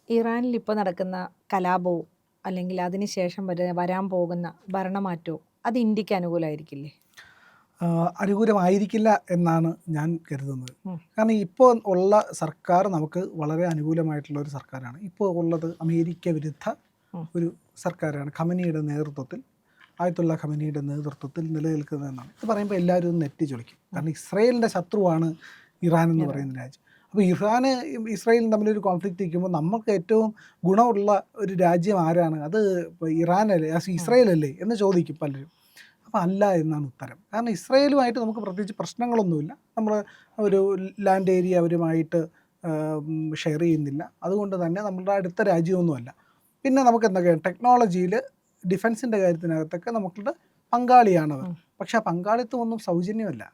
ഇറാനിൽ ഇപ്പോൾ നടക്കുന്ന കലാപവും അല്ലെങ്കിൽ അതിനുശേഷം വരാൻ പോകുന്ന ഭരണമാറ്റവും അത് ഇന്ത്യക്ക് അനുകൂലമായിരിക്കില്ലേ? അനുകൂലമായിരിക്കില്ല എന്നാണ് ഞാൻ കരുതുന്നത്. കാരണം ഇപ്പോൾ ഉള്ള സർക്കാർ നമുക്ക് വളരെ അനുകൂലമായിട്ടുള്ള ഒരു സർക്കാരാണ്. ഇപ്പോൾ ഉള്ളത് അമേരിക്ക വിരുദ്ധ ഒരു സർക്കാരാണ്. ഖമനിയുടെ നേതൃത്വത്തിൽ, ആയത്തുള്ള ഖമനിയുടെ നേതൃത്വത്തിൽ നിലനിൽക്കുന്നതെന്നാണ്. ഇത് പറയുമ്പോൾ എല്ലാവരും ഒന്ന് നെറ്റിച്ചൊളിക്കും. കാരണം ഇസ്രയേലിൻ്റെ ശത്രുവാണ് ഇറാൻ എന്ന് പറയുന്ന രാജ്യം. അപ്പോൾ ഇസ്രായേലും തമ്മിലൊരു കോൺഫ്ലിക്റ്റ് നിൽക്കുമ്പോൾ നമുക്ക് ഏറ്റവും ഗുണമുള്ള ഒരു രാജ്യം ആരാണ്? അത് ഇപ്പോൾ ഇറാനല്ലേ, ഇസ്രായേലല്ലേ എന്ന് ചോദിക്കും പലരും. അപ്പോൾ അല്ല എന്നാണ് ഉത്തരം. കാരണം ഇസ്രായേലുമായിട്ട് നമുക്ക് പ്രത്യേകിച്ച് പ്രശ്നങ്ങളൊന്നുമില്ല. നമ്മൾ ഒരു ലാൻഡ് ഏരിയ അവരുമായിട്ട് ഷെയർ ചെയ്യുന്നില്ല. അതുകൊണ്ട് തന്നെ നമ്മളുടെ അടുത്ത രാജ്യമൊന്നുമല്ല. പിന്നെ നമുക്ക് എന്തൊക്കെയാണ് ടെക്നോളജിയിൽ, ഡിഫൻസിൻ്റെ കാര്യത്തിനകത്തൊക്കെ നമുക്കുള്ള പങ്കാളിയാണവർ. പക്ഷേ ആ പങ്കാളിത്തമൊന്നും സൗജന്യമല്ല.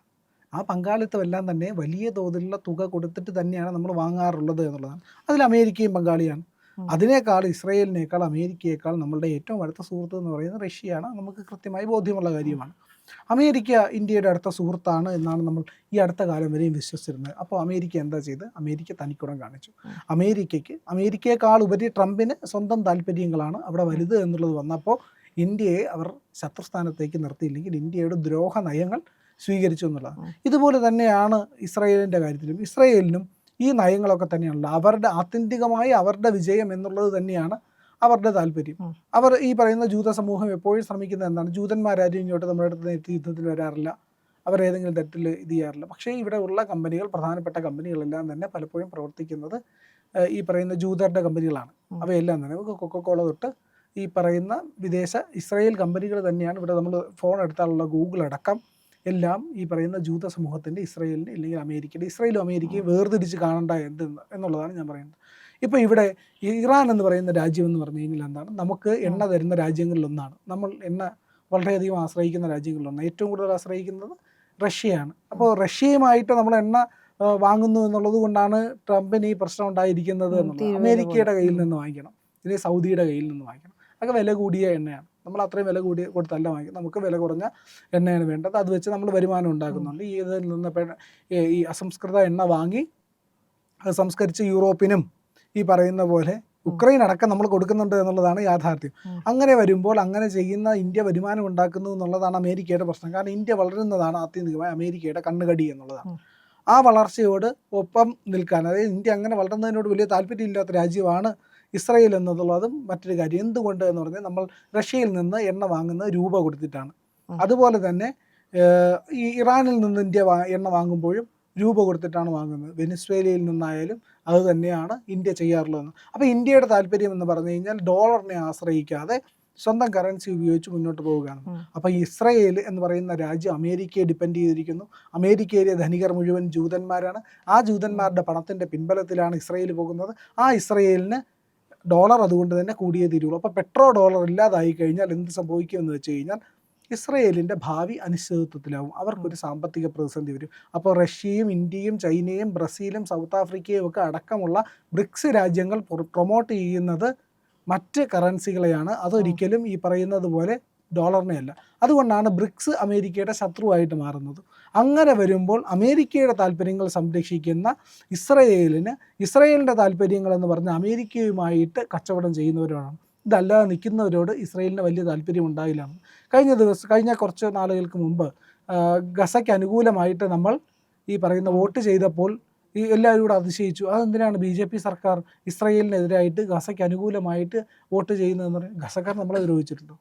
ആ പങ്കാളിത്തമെല്ലാം തന്നെ വലിയ തോതിലുള്ള തുക കൊടുത്തിട്ട് തന്നെയാണ് നമ്മൾ വാങ്ങാറുള്ളത് എന്നുള്ളതാണ്. അതിൽ അമേരിക്കയും പങ്കാളിയാണ്. അതിനേക്കാൾ ഇസ്രായേലിനേക്കാൾ അമേരിക്കയേക്കാൾ നമ്മളുടെ ഏറ്റവും അടുത്ത സുഹൃത്ത് എന്ന് പറയുന്നത് റഷ്യയാണ്. നമുക്ക് കൃത്യമായി ബോധ്യമുള്ള കാര്യമാണ്. അമേരിക്ക ഇന്ത്യയുടെ അടുത്ത സുഹൃത്താണ് എന്നാണ് നമ്മൾ ഈ അടുത്ത കാലം വരെയും വിശ്വസിച്ചിരുന്നത്. അപ്പോൾ അമേരിക്ക എന്താ ചെയ്ത്? അമേരിക്ക തനിക്കുടം കാണിച്ചു. അമേരിക്കയേക്കാൾ ഉപരി ട്രംപിന് സ്വന്തം താല്പര്യങ്ങളാണ് അവിടെ വലുത് എന്നുള്ളത് വന്നപ്പോൾ ഇന്ത്യയെ അവർ ശത്രുസ്ഥാനത്തേക്ക് നിർത്തിയില്ലെങ്കിൽ ഇന്ത്യയുടെ ദ്രോഹ നയങ്ങൾ സ്വീകരിച്ചു എന്നുള്ളതാണ്. ഇതുപോലെ തന്നെയാണ് ഇസ്രായേലിൻ്റെ കാര്യത്തിലും. ഇസ്രായേലിനും ഈ നയങ്ങളൊക്കെ തന്നെയാണല്ലോ അവരുടെ ആത്യന്തികമായി അവരുടെ വിജയം എന്നുള്ളത് തന്നെയാണ് അവരുടെ താല്പര്യം. അവർ ഈ പറയുന്ന ജൂത സമൂഹം എപ്പോഴും ശ്രമിക്കുന്നത് എന്താണ്? ജൂതന്മാരാരും ഇങ്ങോട്ട് നമ്മുടെ അടുത്ത് നേരിട്ട് യുദ്ധത്തിൽ വരാറില്ല, അവരേതെങ്കിലും തരത്തിൽ ഇത് ചെയ്യാറില്ല. പക്ഷേ ഇവിടെ ഉള്ള കമ്പനികൾ, പ്രധാനപ്പെട്ട കമ്പനികളെല്ലാം തന്നെ പലപ്പോഴും പ്രവർത്തിക്കുന്നത് ഈ പറയുന്ന ജൂതരുടെ കമ്പനികളാണ്. അവയെല്ലാം തന്നെ കൊക്കക്കോള തൊട്ട് ഈ പറയുന്ന വിദേശ ഇസ്രായേൽ കമ്പനികൾ തന്നെയാണ്. ഇവിടെ നമ്മൾ ഫോൺ എടുത്താലുള്ള ഗൂഗിൾ അടക്കം എല്ലാം ഈ പറയുന്ന ജൂത സമൂഹത്തിൻ്റെ, ഇസ്രായേലിൻ്റെ അല്ലെങ്കിൽ അമേരിക്കയുടെ, ഇസ്രായേലും അമേരിക്കയും വേർതിരിച്ച് കാണണ്ട എന്നുള്ളതാണ് ഞാൻ പറയുന്നത്. ഇപ്പോൾ ഇവിടെ ഇറാൻ എന്ന് പറയുന്ന രാജ്യം എന്ന് പറഞ്ഞു കഴിഞ്ഞാൽ എന്താണ്? നമുക്ക് എണ്ണ തരുന്ന രാജ്യങ്ങളിലൊന്നാണ്. നമ്മൾ എണ്ണ വളരെയധികം ആശ്രയിക്കുന്ന രാജ്യങ്ങളിലൊന്നാണ്. ഏറ്റവും കൂടുതൽ ആശ്രയിക്കുന്നത് റഷ്യയാണ്. അപ്പോൾ റഷ്യയുമായിട്ട് നമ്മൾ എണ്ണ വാങ്ങുന്നു എന്നുള്ളത് കൊണ്ടാണ് ട്രംപിന് ഈ പ്രശ്നം ഉണ്ടായിരിക്കുന്നത് എന്നുള്ളത്. അമേരിക്കയുടെ കയ്യിൽ നിന്ന് വാങ്ങിക്കണം, അല്ലെങ്കിൽ സൗദിയുടെ കയ്യിൽ നിന്ന് വാങ്ങിക്കണം. അതൊക്കെ വില കൂടിയ എണ്ണയാണ്. നമ്മൾ അത്രയും വില കൂടി കൊടുത്തല്ല വാങ്ങിക്കും. നമുക്ക് വില കുറഞ്ഞ എണ്ണയാണ് വേണ്ടത്. അത് വെച്ച് നമ്മൾ വരുമാനം ഉണ്ടാക്കുന്നുണ്ട്. ഇതിൽ നിന്ന് ഈ അസംസ്കൃത എണ്ണ വാങ്ങി അത് സംസ്കരിച്ച് യൂറോപ്പിനും ഈ പറയുന്ന പോലെ ഉക്രൈൻ അടക്കം നമ്മൾ കൊടുക്കുന്നുണ്ട് എന്നുള്ളതാണ് യാഥാർത്ഥ്യം. അങ്ങനെ വരുമ്പോൾ അങ്ങനെ ചെയ്യുന്ന ഇന്ത്യ വരുമാനം ഉണ്ടാക്കുന്നു എന്നുള്ളതാണ് അമേരിക്കയുടെ പ്രശ്നം. കാരണം ഇന്ത്യ വളരുന്നതാണ് ആത്യന്തികമായി അമേരിക്കയുടെ കണ്ണുകടി എന്നുള്ളതാണ്. ആ വളർച്ചയോട് ഒപ്പം നിൽക്കാൻ, അതായത് ഇന്ത്യ അങ്ങനെ വളരുന്നതിനോട് വലിയ താല്പര്യമില്ലാത്ത രാജ്യമാണ് ഇസ്രായേൽ എന്നുള്ളതും മറ്റൊരു കാര്യം. എന്തുകൊണ്ട് എന്ന് പറഞ്ഞാൽ നമ്മൾ റഷ്യയിൽ നിന്ന് എണ്ണ വാങ്ങുന്നത് രൂപ കൊടുത്തിട്ടാണ്. അതുപോലെ തന്നെ ഈ ഇറാനിൽ നിന്ന് ഇന്ത്യ എണ്ണ വാങ്ങുമ്പോഴും രൂപ കൊടുത്തിട്ടാണ് വാങ്ങുന്നത്. വെനിസ്വേലയിൽ നിന്നായാലും അത് തന്നെയാണ് ഇന്ത്യ ചെയ്യാറുള്ളതെന്ന്. അപ്പോൾ ഇന്ത്യയുടെ താല്പര്യം എന്ന് പറഞ്ഞു കഴിഞ്ഞാൽ ഡോളറിനെ ആശ്രയിക്കാതെ സ്വന്തം കറൻസി ഉപയോഗിച്ച് മുന്നോട്ട് പോവുകയാണ്. അപ്പോൾ ഇസ്രായേൽ എന്ന് പറയുന്ന രാജ്യം അമേരിക്കയെ ഡിപ്പെൻഡ് ചെയ്തിരിക്കുന്നു. അമേരിക്കയിലെ ധനികർ മുഴുവൻ ജൂതന്മാരാണ്. ആ ജൂതന്മാരുടെ പണത്തിൻ്റെ പിൻബലത്തിലാണ് ഇസ്രായേൽ പോകുന്നത്. ആ ഇസ്രായേലിന് ഡോളർ അതുകൊണ്ട് തന്നെ കൂടിയേ തീരുള്ളൂ. അപ്പോൾ പെട്രോ ഡോളർ ഇല്ലാതായി കഴിഞ്ഞാൽ എന്ത് സംഭവിക്കുമെന്ന് വെച്ച് കഴിഞ്ഞാൽ ഇസ്രയേലിൻ്റെ ഭാവി അനിശ്ചിതത്വത്തിലാവും. അവർക്കൊരു സാമ്പത്തിക പ്രതിസന്ധി വരും. അപ്പോൾ റഷ്യയും ഇന്ത്യയും ചൈനയും ബ്രസീലും സൗത്ത് ആഫ്രിക്കയും ഒക്കെ അടക്കമുള്ള ബ്രിക്സ് രാജ്യങ്ങൾ പ്രൊമോട്ട് ചെയ്യുന്നത് മറ്റ് കറൻസികളെയാണ്. അതൊരിക്കലും ഈ പറയുന്നത് പോലെ ഡോളറിനെയല്ല. അതുകൊണ്ടാണ് ബ്രിക്സ് അമേരിക്കയുടെ ശത്രുവായിട്ട് മാറുന്നത്. അങ്ങനെ വരുമ്പോൾ അമേരിക്കയുടെ താല്പര്യങ്ങൾ സംരക്ഷിക്കുന്ന ഇസ്രയേലിൻ്റെ താല്പര്യങ്ങൾ എന്ന് പറഞ്ഞാൽ അമേരിക്കയുമായിട്ട് കച്ചവടം ചെയ്യുന്നവരാണ്. ഇതല്ലാതെ നിൽക്കുന്നവരോട് ഇസ്രായേലിന് വലിയ താല്പര്യം ഉണ്ടായില്ല. കഴിഞ്ഞ കുറച്ച് നാളുകൾക്ക് മുമ്പ് ഗസയ്ക്ക് അനുകൂലമായിട്ട് നമ്മൾ ഈ പറയുന്ന വോട്ട് ചെയ്തപ്പോൾ ഈ എല്ലാവരും കൂടെ അതിശയിച്ചു. അതെന്തിനാണ് BJP സർക്കാർ ഇസ്രായേലിനെതിരായിട്ട് ഗസയ്ക്ക് അനുകൂലമായിട്ട് വോട്ട് ചെയ്യുന്നതെന്ന് പറയും. ഗസക്കാർ നമ്മളെ ദ്രോഹിച്ചിട്ടുണ്ടോ?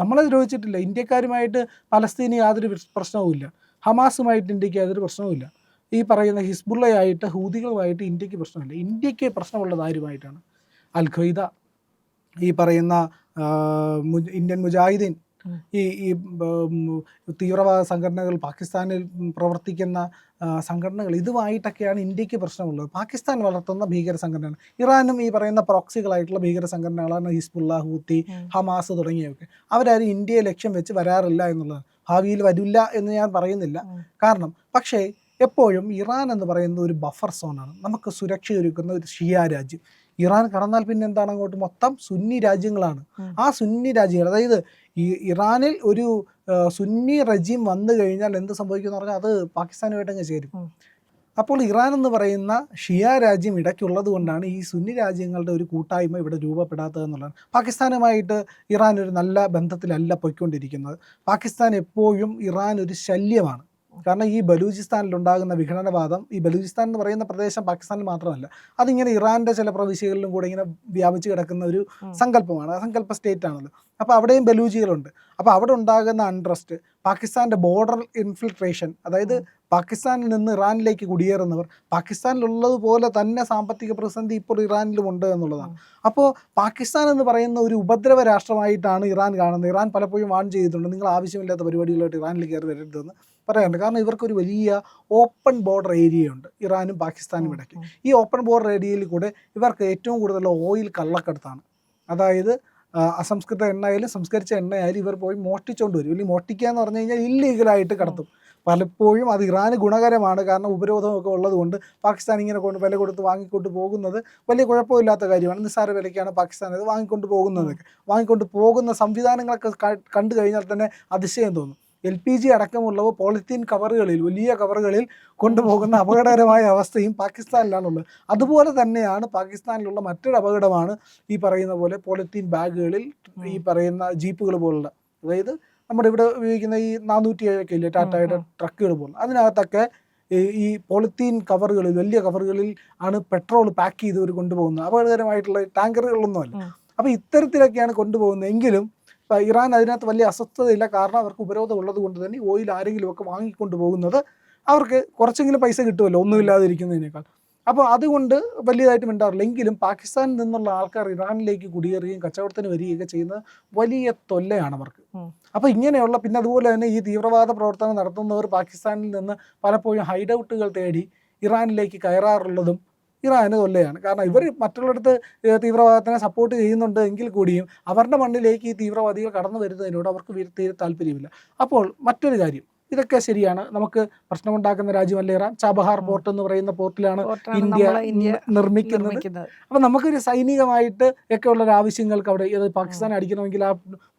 നമ്മളെ ദ്രോഹിച്ചിട്ടില്ല. ഇന്ത്യക്കാരുമായിട്ട് പലസ്തീന് യാതൊരു പ്രശ്നവുമില്ല. ഹമാസുമായിട്ട് ഇന്ത്യക്ക് യാതൊരു പ്രശ്നവുമില്ല. ഈ പറയുന്ന ഹിസ്ബുള്ളയായിട്ട് ഹൂതികളുമായിട്ട് ഇന്ത്യക്ക് പ്രശ്നമില്ല. ഇന്ത്യക്ക് പ്രശ്നമുള്ളത് ആരുമായിട്ടാണ്? അൽ ഖ്വയ്ദ, ഈ പറയുന്ന ഇന്ത്യൻ മുജാഹിദീൻ, ഈ തീവ്രവാദ സംഘടനകൾ, പാകിസ്ഥാനിൽ പ്രവർത്തിക്കുന്ന സംഘടനകൾ, ഇതുമായിട്ടൊക്കെയാണ് ഇന്ത്യക്ക് പ്രശ്നമുള്ളത്. പാകിസ്ഥാൻ വളർത്തുന്ന ഭീകര സംഘടനയാണ്. ഇറാനും ഈ പറയുന്ന പ്രോക്സികളായിട്ടുള്ള ഭീകര സംഘടനകളാണ് ഹിസ്ബുള്ള, ഹൂത്തി, ഹമാസ് തുടങ്ങിയവയൊക്കെ. അവരാരും ഇന്ത്യയെ ലക്ഷ്യം വെച്ച് വരാറില്ല എന്നുള്ളതാണ്. ഭാവിയിൽ വരില്ല എന്ന് ഞാൻ പറയുന്നില്ല. കാരണം പക്ഷേ എപ്പോഴും ഇറാൻ എന്ന് പറയുന്നത് ഒരു ബഫർ സോണാണ്. നമുക്ക് സുരക്ഷയൊരുക്കുന്ന ഒരു ഷിയ രാജ്യം. ഇറാൻ കടന്നാൽ പിന്നെ എന്താണ്? അങ്ങോട്ട് മൊത്തം സുന്നി രാജ്യങ്ങളാണ്. ആ സുന്നി രാജ്യങ്ങൾ, അതായത് ഈ ഇറാനിൽ ഒരു സുന്നി റെജീം വന്നു കഴിഞ്ഞാൽ എന്ത് സംഭവിക്കുമെന്ന് പറഞ്ഞാൽ അത് പാകിസ്ഥാനുമായിട്ടങ്ങ് ചേരും. അപ്പോൾ ഇറാൻ എന്ന് പറയുന്ന ഷിയ രാജ്യം ഇടയ്ക്കുള്ളത് കൊണ്ടാണ് ഈ സുന്നി രാജ്യങ്ങളുടെ ഒരു കൂട്ടായ്മ ഇവിടെ രൂപപ്പെടാത്തത് എന്നുള്ളതാണ്. പാകിസ്ഥാനുമായിട്ട് ഇറാൻ ഒരു നല്ല ബന്ധത്തിലല്ല പോയിക്കൊണ്ടിരിക്കുന്നത്. പാകിസ്ഥാൻ എപ്പോഴും ഇറാൻ ഒരു ശല്യമാണ്. കാരണം ഈ ബലൂചിസ്ഥാനിലുണ്ടാകുന്ന വിഘടനവാദം, ഈ ബലൂചിസ്ഥാൻ എന്ന് പറയുന്ന പ്രദേശം പാകിസ്ഥാനിൽ മാത്രമല്ല, അതിങ്ങനെ ഇറാൻ്റെ ചില പ്രവിശ്യകളിലും കൂടെ ഇങ്ങനെ വ്യാപിച്ച് കിടക്കുന്ന ഒരു സങ്കല്പമാണ്, സങ്കല്പ സ്റ്റേറ്റ് ആണല്ലോ. അപ്പോൾ അവിടെയും ബലൂജികളുണ്ട്. അപ്പോൾ അവിടെ ഉണ്ടാകുന്ന അൺട്രസ്റ്റ്, പാകിസ്ഥാൻ്റെ ബോർഡർ ഇൻഫിൽട്രേഷൻ, അതായത് പാകിസ്ഥാനിൽ നിന്ന് ഇറാനിലേക്ക് കുടിയേറുന്നവർ, പാകിസ്ഥാനിലുള്ളതുപോലെ തന്നെ സാമ്പത്തിക പ്രതിസന്ധി ഇപ്പോൾ ഇറാനിലുമുണ്ട് എന്നുള്ളതാണ്. അപ്പോൾ പാകിസ്ഥാൻ എന്ന് പറയുന്ന ഒരു ഉപദ്രവ രാഷ്ട്രമായിട്ടാണ് ഇറാൻ കാണുന്നത്. ഇറാൻ പലപ്പോഴും വാൺ ചെയ്തിട്ടുണ്ട്, നിങ്ങൾ ആവശ്യമില്ലാത്ത പരിപാടികളായിട്ട് ഇറാനിൽ കയറി വരരുതെന്ന് പറയാറുണ്ട്. കാരണം ഇവർക്കൊരു വലിയ ഓപ്പൺ ബോർഡർ ഏരിയയുണ്ട് ഇറാനും പാകിസ്ഥാനും ഇടയ്ക്ക്. ഈ ഓപ്പൺ ബോർഡർ ഏരിയയിൽ കൂടെ ഇവർക്ക് ഏറ്റവും കൂടുതൽ ഓയിൽ കള്ളക്കടത്താണ്. അതായത് അസംസ്കൃത എണ്ണയായാലും സംസ്കരിച്ച എണ്ണയായാലും ഇവർ പോയി മോഷ്ടിച്ചുകൊണ്ട് വരും. ഇല്ലെങ്കിൽ മോഷ്ടിക്കുക എന്ന് പറഞ്ഞു കഴിഞ്ഞാൽ ഇല്ലീഗലായിട്ട് കടത്തും. പലപ്പോഴും അത് ഇറാന് ഗുണകരമാണ്. കാരണം ഉപരോധമൊക്കെ ഉള്ളതുകൊണ്ട് പാകിസ്ഥാൻ ഇങ്ങനെ വില കൊടുത്ത് വാങ്ങിക്കൊണ്ട് പോകുന്നത് വലിയ കുഴപ്പമില്ലാത്ത കാര്യമാണ്. നിസ്സാര വിലയ്ക്കാണ് പാകിസ്ഥാൻ അത് വാങ്ങിക്കൊണ്ട് പോകുന്നതൊക്കെ. വാങ്ങിക്കൊണ്ട് പോകുന്ന സംവിധാനങ്ങളൊക്കെ കണ്ടു കഴിഞ്ഞാൽ തന്നെ അതിശയം തോന്നും. LPG അടക്കമുള്ളവ പോളിത്തീൻ കവറുകളിൽ, വലിയ കവറുകളിൽ കൊണ്ടുപോകുന്ന അപകടകരമായ അവസ്ഥയും പാകിസ്ഥാനിലാണുള്ളത്. അതുപോലെ തന്നെയാണ് പാകിസ്ഥാനിലുള്ള മറ്റൊരു അപകടമാണ് ഈ പറയുന്ന പോലെ പോളിത്തീൻ ബാഗുകളിൽ ഈ പറയുന്ന ജീപ്പുകൾ പോലുള്ള, അതായത് നമ്മുടെ ഇവിടെ ഉപയോഗിക്കുന്ന ഈ 407 ഇല്ലേ ടാറ്റയുടെ ട്രക്കുകൾ പോലുള്ള, അതിനകത്തൊക്കെ ഈ പോളിത്തീൻ കവറുകളിൽ, വലിയ കവറുകളിൽ ആണ് പെട്രോൾ പാക്ക് ചെയ്ത് ഇവർ കൊണ്ടുപോകുന്നത്. അപകടകരമായിട്ടുള്ള ടാങ്കറുകളൊന്നുമല്ല. അപ്പോൾ ഇത്തരത്തിലൊക്കെയാണ് കൊണ്ടുപോകുന്നതെങ്കിലും ഇറാൻ അതിനകത്ത് വലിയ അസ്വസ്ഥതയില്ല. കാരണം അവർക്ക് ഉപരോധം ഉള്ളത് കൊണ്ട് തന്നെ ഓയിൽ ആരെങ്കിലുമൊക്കെ വാങ്ങിക്കൊണ്ട് പോകുന്നത് അവർക്ക് കുറച്ചെങ്കിലും പൈസ കിട്ടുമല്ലോ ഒന്നുമില്ലാതിരിക്കുന്നതിനേക്കാൾ. അപ്പോൾ അതുകൊണ്ട് വലിയതായിട്ട് മിണ്ടാറില്ല. എങ്കിലും പാകിസ്ഥാനിൽ നിന്നുള്ള ആൾക്കാർ ഇറാനിലേക്ക് കുടിയേറുകയും കച്ചവടത്തിന് വരികയൊക്കെ ചെയ്യുന്നത് വലിയ തൊല്ലയാണ് അവർക്ക്. അപ്പോൾ ഇങ്ങനെയുള്ള, പിന്നെ അതുപോലെ തന്നെ ഈ തീവ്രവാദ പ്രവർത്തനം നടത്തുന്നവർ പാകിസ്ഥാനിൽ നിന്ന് പലപ്പോഴും ഹൈഡൗട്ടുകൾ തേടി ഇറാനിലേക്ക് കയറാറുള്ളതും ഇറാന് തൊല്ലയാണ്. കാരണം ഇവർ മറ്റുള്ളിടത്ത് തീവ്രവാദത്തിനെ സപ്പോർട്ട് ചെയ്യുന്നുണ്ട് എങ്കിൽ കൂടിയും അവരുടെ മണ്ണിലേക്ക് ഈ തീവ്രവാദികൾ കടന്നു വരുന്നതിനോട് അവർക്ക് തീരെ താല്പര്യമില്ല. അപ്പോൾ മറ്റൊരു കാര്യം, ഇതൊക്കെ ശരിയാണ്, നമുക്ക് പ്രശ്നമുണ്ടാക്കുന്ന രാജ്യമല്ല ഇറാൻ. ചാബഹാർ പോർട്ട് എന്ന് പറയുന്ന പോർട്ടിലാണ് ഇന്ത്യ നിർമ്മിക്കുന്നത്. അപ്പം നമുക്കൊരു സൈനികമായിട്ട് ഒക്കെ ഉള്ള ആവശ്യങ്ങൾക്ക് അവിടെ പാകിസ്ഥാൻ അടിക്കണമെങ്കിൽ ആ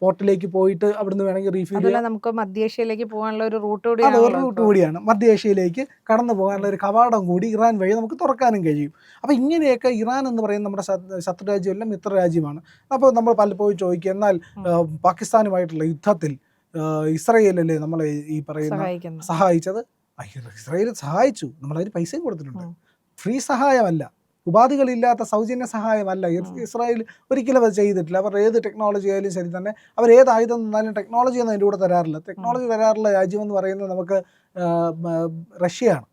പോർട്ടിലേക്ക് പോയിട്ട് അവിടുന്ന് വേണമെങ്കിൽ റീഫ്യൂൽ ചെയ്യാം. നമുക്ക് മധ്യേഷ്യയിലേക്ക് പോകാനുള്ള ഒരു റൂട്ട് കൂടിയാണ്. മധ്യേഷ്യയിലേക്ക് കടന്നു പോകാനുള്ള ഒരു കവാടം കൂടി ഇറാൻ വഴി നമുക്ക് തുറക്കാനും കഴിയും. അപ്പോൾ ഇങ്ങനെയൊക്കെ ഇറാൻ എന്ന് പറയുന്ന നമ്മുടെ ശത്രു രാജ്യമല്ല, മിത്ര രാജ്യമാണ്. അപ്പോൾ നമ്മൾ പലപ്പോഴും ചോദിക്കുക, എന്നാൽ പാകിസ്ഥാനുമായിട്ടുള്ള യുദ്ധത്തിൽ ഇസ്രായേലല്ലേ നമ്മളെ ഈ പറയുന്ന സഹായിച്ചത്? ഇസ്രായേൽ സഹായിച്ചു, നമ്മളതിന് പൈസയും കൊടുത്തിട്ടുണ്ട്. ഫ്രീ സഹായമല്ല, ഉപാധികളില്ലാത്ത സൗജന്യ സഹായമല്ല. ഇസ്രായേൽ ഒരിക്കലും അത് ചെയ്തിട്ടില്ല. അവർ ഏത് ടെക്നോളജി ആയാലും ശരി തന്നെ, അവർ ഏത് ആയുധം തന്നാലും ടെക്നോളജി ഒന്നും അതിൻ്റെ കൂടെ തരാറില്ല. ടെക്നോളജി തരാറുള്ള രാജ്യമെന്ന് പറയുന്നത് നമുക്ക് റഷ്യയാണ്.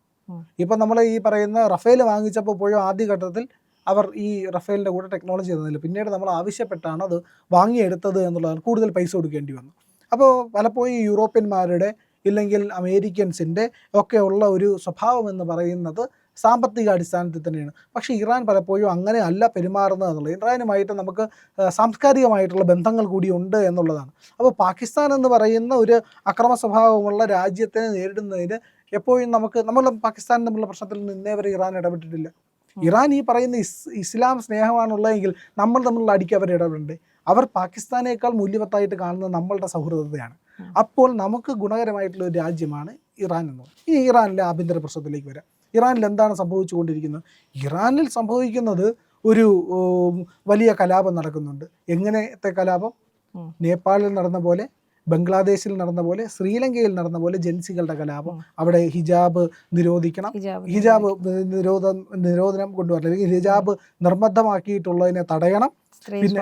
ഇപ്പം നമ്മൾ ഈ പറയുന്ന റഫേൽ വാങ്ങിച്ചപ്പോൾ പോയ ആദ്യഘട്ടത്തിൽ അവർ ഈ റഫേലിൻ്റെ കൂടെ ടെക്നോളജി തന്നില്ല. പിന്നീട് നമ്മൾ ആവശ്യപ്പെട്ടാണ് അത് വാങ്ങിയെടുത്തത് എന്നുള്ളതാണ്. കൂടുതൽ പൈസ കൊടുക്കേണ്ടി വന്നു. അപ്പോൾ പലപ്പോഴും യൂറോപ്യന്മാരുടെ ഇല്ലെങ്കിൽ അമേരിക്കൻസിൻ്റെ ഒക്കെ ഉള്ള ഒരു സ്വഭാവം എന്ന് പറയുന്നത് സാമ്പത്തിക അടിസ്ഥാനത്തിൽ തന്നെയാണ്. പക്ഷേ ഇറാൻ പലപ്പോഴും അങ്ങനെ അല്ല പെരുമാറുന്നത് എന്നുള്ളത്. ഇറാനുമായിട്ട് നമുക്ക് സാംസ്കാരികമായിട്ടുള്ള ബന്ധങ്ങൾ കൂടി ഉണ്ട് എന്നുള്ളതാണ്. അപ്പോൾ പാകിസ്ഥാൻ എന്ന് പറയുന്ന ഒരു അക്രമ സ്വഭാവമുള്ള രാജ്യത്തെ നേരിടുന്നതിന് എപ്പോഴും നമ്മൾ പാകിസ്ഥാൻ തമ്മിലുള്ള പ്രശ്നത്തിൽ നിന്ന് ഇന്നേ വരെ ഇറാൻ ഇടപെട്ടിട്ടില്ല. ഇറാൻ ഈ പറയുന്ന ഇസ്ലാം സ്നേഹമാണുള്ളതെങ്കിൽ നമ്മൾ തമ്മിലുള്ള അടിക്ക് അവർ ഇടപെടണ്ടേ? അവർ പാകിസ്ഥാനേക്കാൾ മൂല്യവത്തായിട്ട് കാണുന്നത് നമ്മളുടെ സൗഹൃദത്തെയാണ്. അപ്പോൾ നമുക്ക് ഗുണകരമായിട്ടുള്ള ഒരു രാജ്യമാണ് ഇറാൻ എന്നുള്ളത്. ഈ ഇറാനിലെ ആഭ്യന്തര പ്രശ്നത്തിലേക്ക് വരാം. ഇറാനിൽ എന്താണ് സംഭവിച്ചുകൊണ്ടിരിക്കുന്നത്? ഇറാനിൽ സംഭവിക്കുന്നത് ഒരു വലിയ കലാപം നടക്കുന്നുണ്ട്. എങ്ങനത്തെ കലാപം? നേപ്പാളിൽ നടന്ന പോലെ, ബംഗ്ലാദേശിൽ നടന്ന പോലെ, ശ്രീലങ്കയിൽ നടന്ന പോലെ ജൻസികളുടെ കലാപം. അവിടെ ഹിജാബ് നിരോധിക്കണം, ഹിജാബ് നിരോധനം കൊണ്ടുവരണം, അല്ലെങ്കിൽ ഹിജാബ് നിർബന്ധമാക്കിയിട്ടുള്ളതിനെ തടയണം. പിന്നെ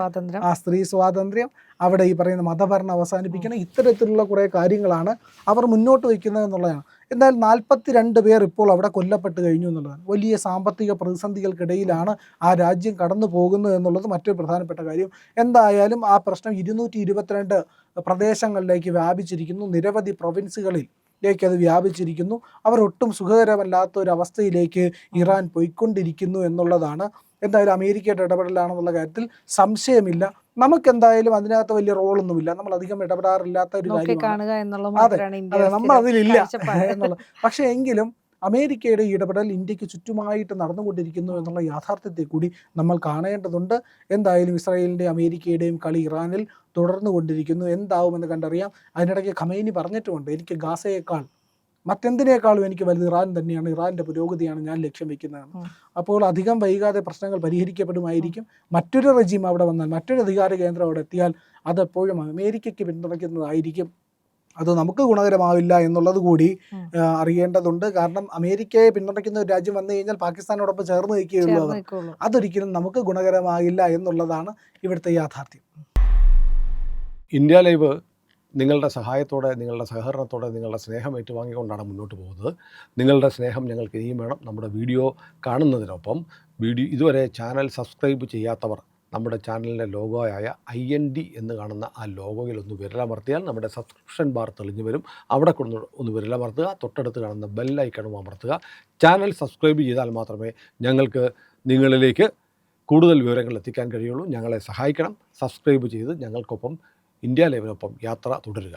സ്ത്രീ സ്വാതന്ത്ര്യം, അവിടെ ഈ പറയുന്ന മതഭരണം അവസാനിപ്പിക്കണം. ഇത്തരത്തിലുള്ള കുറേ കാര്യങ്ങളാണ് അവർ മുന്നോട്ട് വയ്ക്കുന്നത് എന്നുള്ളതാണ്. എന്തായാലും 42 പേർ ഇപ്പോൾ അവിടെ കൊല്ലപ്പെട്ട് കഴിഞ്ഞു എന്നുള്ളതാണ്. വലിയ സാമ്പത്തിക പ്രതിസന്ധികൾക്കിടയിലാണ് ആ രാജ്യം കടന്നു പോകുന്നത് എന്നുള്ളത് മറ്റൊരു പ്രധാനപ്പെട്ട കാര്യം. എന്തായാലും ആ പ്രശ്നം 222 പ്രദേശങ്ങളിലേക്ക് വ്യാപിച്ചിരിക്കുന്നു. നിരവധി പ്രൊവിൻസുകളിലേക്ക് അത് വ്യാപിച്ചിരിക്കുന്നു. അവരൊട്ടും സുഖകരമല്ലാത്ത ഒരു അവസ്ഥയിലേക്ക് ഇറാൻ പോയിക്കൊണ്ടിരിക്കുന്നു എന്നുള്ളതാണ്. എന്തായാലും അമേരിക്കയുടെ ഇടപെടലാണെന്നുള്ള കാര്യത്തിൽ സംശയമില്ല. നമുക്കെന്തായാലും അതിനകത്ത് വലിയ റോളൊന്നുമില്ല, നമ്മൾ അധികം ഇടപെടാറില്ലാത്ത ഒരു കാര്യമാണ്. അതെ, നമ്മൾ അതിലില്ല എന്നുള്ളത്. പക്ഷേ എങ്കിലും അമേരിക്കയുടെ ഇടപെടൽ ഇന്ത്യക്ക് ചുറ്റുമായിട്ട് നടന്നുകൊണ്ടിരിക്കുന്നു എന്നുള്ള യാഥാർത്ഥ്യത്തെ കൂടി നമ്മൾ കാണേണ്ടതുണ്ട്. എന്തായാലും ഇസ്രായേലിൻ്റെയും അമേരിക്കയുടെയും കളി ഇറാനിൽ തുടർന്നു കൊണ്ടിരിക്കുന്നു. എന്താവുമെന്ന് കണ്ടറിയാം. അതിനിടയ്ക്ക് ഖമൈനി പറഞ്ഞിട്ടുമുണ്ട്, എനിക്ക് ഗാസയേക്കാൾ മറ്റെന്തിനേക്കാളും എനിക്ക് വലുത് ഇറാൻ തന്നെയാണ്, ഇറാൻ്റെ പുരോഗതിയാണ് ഞാൻ ലക്ഷ്യം വെക്കുന്നതെന്ന്. അപ്പോൾ അധികം വൈകാതെ പ്രശ്നങ്ങൾ പരിഹരിക്കപ്പെടുമായിരിക്കും. മറ്റൊരു റെജീം അവിടെ വന്നാൽ, മറ്റൊരു അധികാര കേന്ദ്രം അവിടെ എത്തിയാൽ അതെപ്പോഴും അമേരിക്കയ്ക്ക് പിന്തുണയ്ക്കുന്നതായിരിക്കും. അത് നമുക്ക് ഗുണകരമാവില്ല എന്നുള്ളത് കൂടി അറിയേണ്ടതുണ്ട്. കാരണം അമേരിക്കയെ പിന്തുണയ്ക്കുന്ന ഒരു രാജ്യം വന്നു കഴിഞ്ഞാൽ പാകിസ്ഥാനോടൊപ്പം ചേർന്ന് നിൽക്കുകയുള്ളൂ അവർ. അതൊരിക്കലും നമുക്ക് ഗുണകരമാകില്ല എന്നുള്ളതാണ് ഇവിടുത്തെ യാഥാർത്ഥ്യം. ഇന്ത്യ ലൈവ് നിങ്ങളുടെ സഹായത്തോടെ, നിങ്ങളുടെ സഹകരണത്തോടെ, നിങ്ങളുടെ സ്നേഹം ഏറ്റുവാങ്ങിക്കൊണ്ടാണ് മുന്നോട്ട് പോകുന്നത്. നിങ്ങളുടെ സ്നേഹം ഞങ്ങൾക്ക് ഇനിയും വേണം. നമ്മുടെ വീഡിയോ കാണുന്നതിനൊപ്പം ഇതുവരെ ചാനൽ സബ്സ്ക്രൈബ് ചെയ്യാത്തവർ നമ്മുടെ ചാനലിൻ്റെ ലോഗോയായ IND എന്ന് കാണുന്ന ആ ലോഗോയിൽ ഒന്ന് വിരലമർത്തിയാൽ നമ്മുടെ സബ്സ്ക്രിപ്ഷൻ ബാർ തെളിഞ്ഞു വരും. അവിടെ ഒന്ന് വിരലമർത്തുക. തൊട്ടടുത്ത് കാണുന്ന ബെൽ ഐക്കണും അമർത്തുക. ചാനൽ സബ്സ്ക്രൈബ് ചെയ്താൽ മാത്രമേ ഞങ്ങൾക്ക് നിങ്ങളിലേക്ക് കൂടുതൽ വിവരങ്ങൾ എത്തിക്കാൻ കഴിയുള്ളൂ. ഞങ്ങളെ സഹായിക്കണം. സബ്സ്ക്രൈബ് ചെയ്ത് ഞങ്ങൾക്കൊപ്പം, ഇന്ത്യ ലൈവിനൊപ്പം യാത്ര തുടരുക.